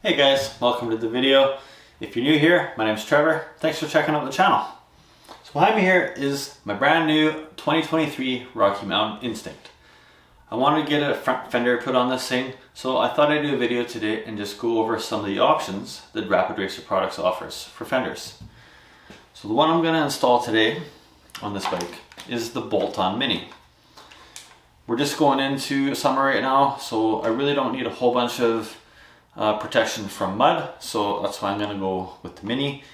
Hey guys, welcome to the video. If you're new here, my name is Trevor. Thanks for checking out the channel. So behind me here is my brand new 2023 Rocky Mountain Instinct. I wanted to get a front fender put on this thing, so I thought I'd do a video today and just go over some of the options that Rapid Racer Products offers for fenders. So the one I'm going to install today on this bike is the Bolt-On Mini. We're just going into summer right now, so I really don't need a whole bunch of protection from mud, so that's why I'm going to go with the Mini.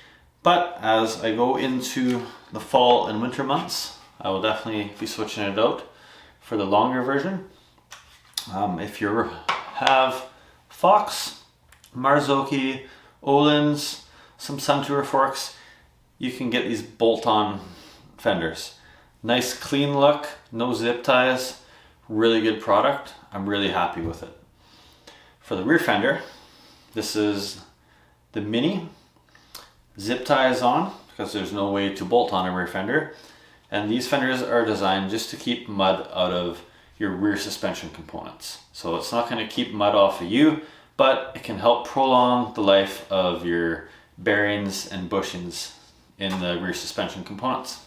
But as I go into the fall and winter months, I will definitely be switching it out for the longer version. If you have Fox, Marzocchi, Öhlins, some Suntour forks, you can get these bolt-on fenders. Nice clean look, no zip ties, really good product. I'm really happy with it. For the rear fender, this is the Mini. Zip tie is on because there's no way to bolt on a rear fender. And these fenders are designed just to keep mud out of your rear suspension components. So it's not going to keep mud off of you, but it can help prolong the life of your bearings and bushings in the rear suspension components.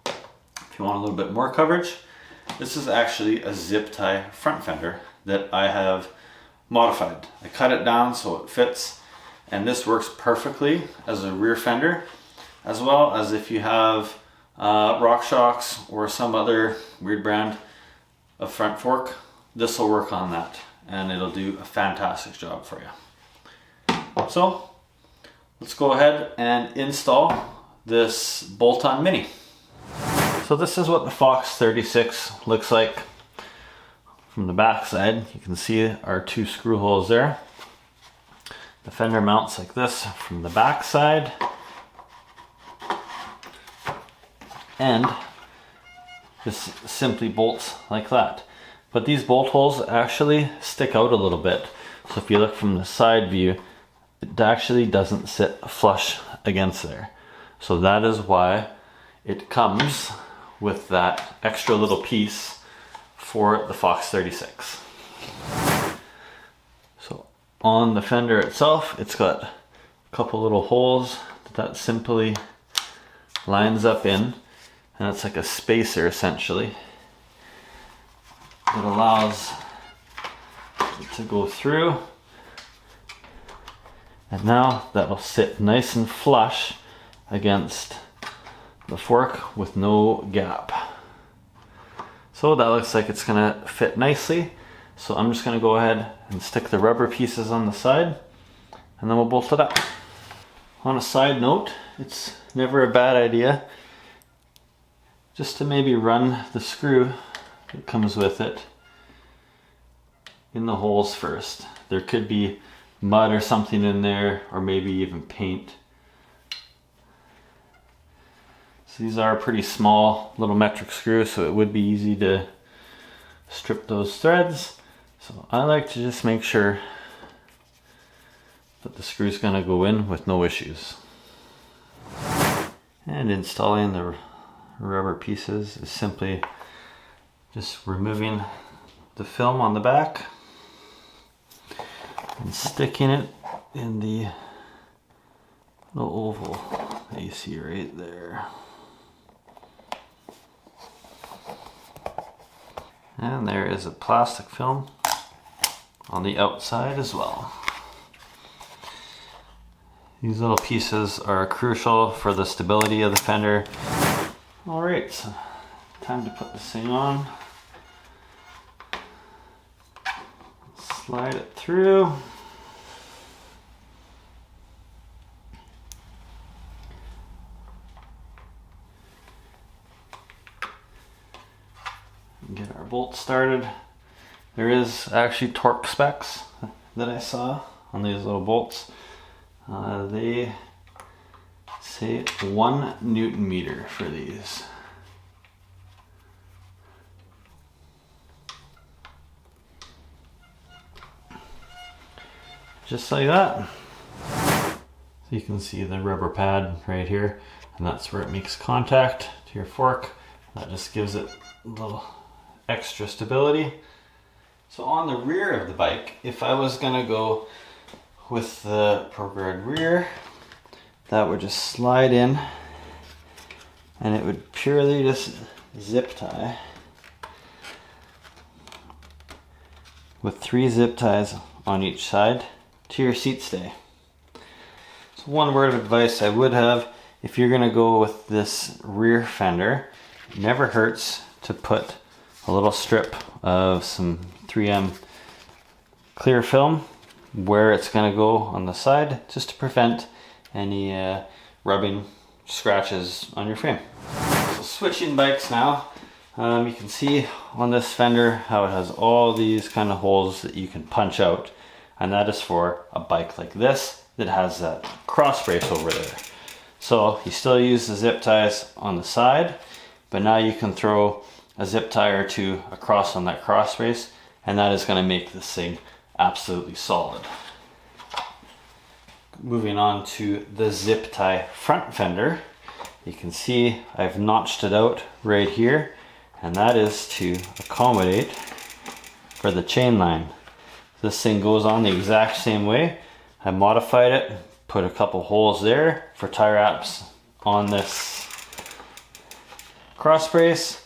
If you want a little bit more coverage, this is actually a zip tie front fender that I have modified. I cut it down so it fits, and this works perfectly as a rear fender, as well as if you have RockShox or some other weird brand of front fork, this will work on that and it'll do a fantastic job for you. So let's go ahead and install this Bolt-On Mini. So this is what the Fox 36 looks like from the back side. You can see our two screw holes there. The fender mounts like this from the back side, and this simply bolts like that. But these bolt holes actually stick out a little bit. So if you look from the side view, it actually doesn't sit flush against there. So that is why it comes with that extra little piece for the Fox 36. So on the fender itself, it's got a couple little holes that simply lines up in, and it's like a spacer essentially. It allows it to go through, and now that'll sit nice and flush against the fork with no gap. So that looks like it's gonna fit nicely. So I'm just gonna go ahead and stick the rubber pieces on the side, and then we'll bolt it up. On a side note, it's never a bad idea just to maybe run the screw that comes with it in the holes first. There could be mud or something in there, or maybe even paint. So these are pretty small little metric screws, so it would be easy to strip those threads. So I like to just make sure that the screw's gonna go in with no issues. And installing the rubber pieces is simply just removing the film on the back and sticking it in the little oval that you see right there. And there is a plastic film on the outside as well. These little pieces are crucial for the stability of the fender. Alright, so time to put this thing on. Slide it through. Get our bolt started. There is actually torque specs that I saw on these little bolts. They say 1 Newton meter for these. Just like that. So you can see the rubber pad right here, and that's where it makes contact to your fork. That just gives it a little extra stability. So on the rear of the bike, if I was gonna go with the ProGuard rear, that would just slide in and it would purely just zip tie with 3 zip ties on each side to your seat stay. So one word of advice I would have, if you're gonna go with this rear fender, it never hurts to put a little strip of some 3M clear film where it's going to go on the side, just to prevent any rubbing scratches on your frame. So switching bikes now, you can see on this fender how it has all these kind of holes that you can punch out, and that is for a bike like this that has that cross brace over there. So you still use the zip ties on the side, but now you can throw a zip tie or 2 across on that cross brace, and that is going to make this thing absolutely solid. Moving on to the zip tie front fender, you can see I've notched it out right here, and that is to accommodate for the chain line. This thing goes on the exact same way. I modified it, put a couple holes there for tie wraps on this cross brace,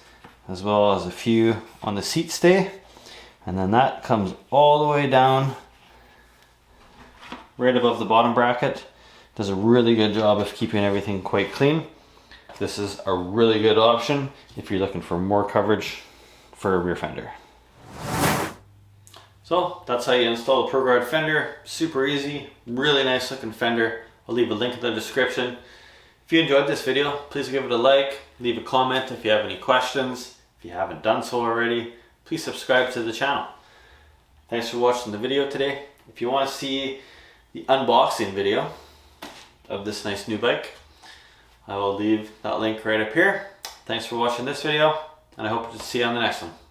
as well as a few on the seat stay, and then that comes all the way down right above the bottom bracket. Does a really good job of keeping everything quite clean. This is a really good option if you're looking for more coverage for a rear fender. So that's how you install the ProGuard fender. Super easy, really nice looking fender. I'll leave a link in the description. If you enjoyed this video, please give it a like, leave a comment if you have any questions. If you haven't done so already, please subscribe to the channel. Thanks for watching the video today. If you want to see the unboxing video of this nice new bike, I will leave that link right up here. Thanks for watching this video, and I hope to see you on the next one.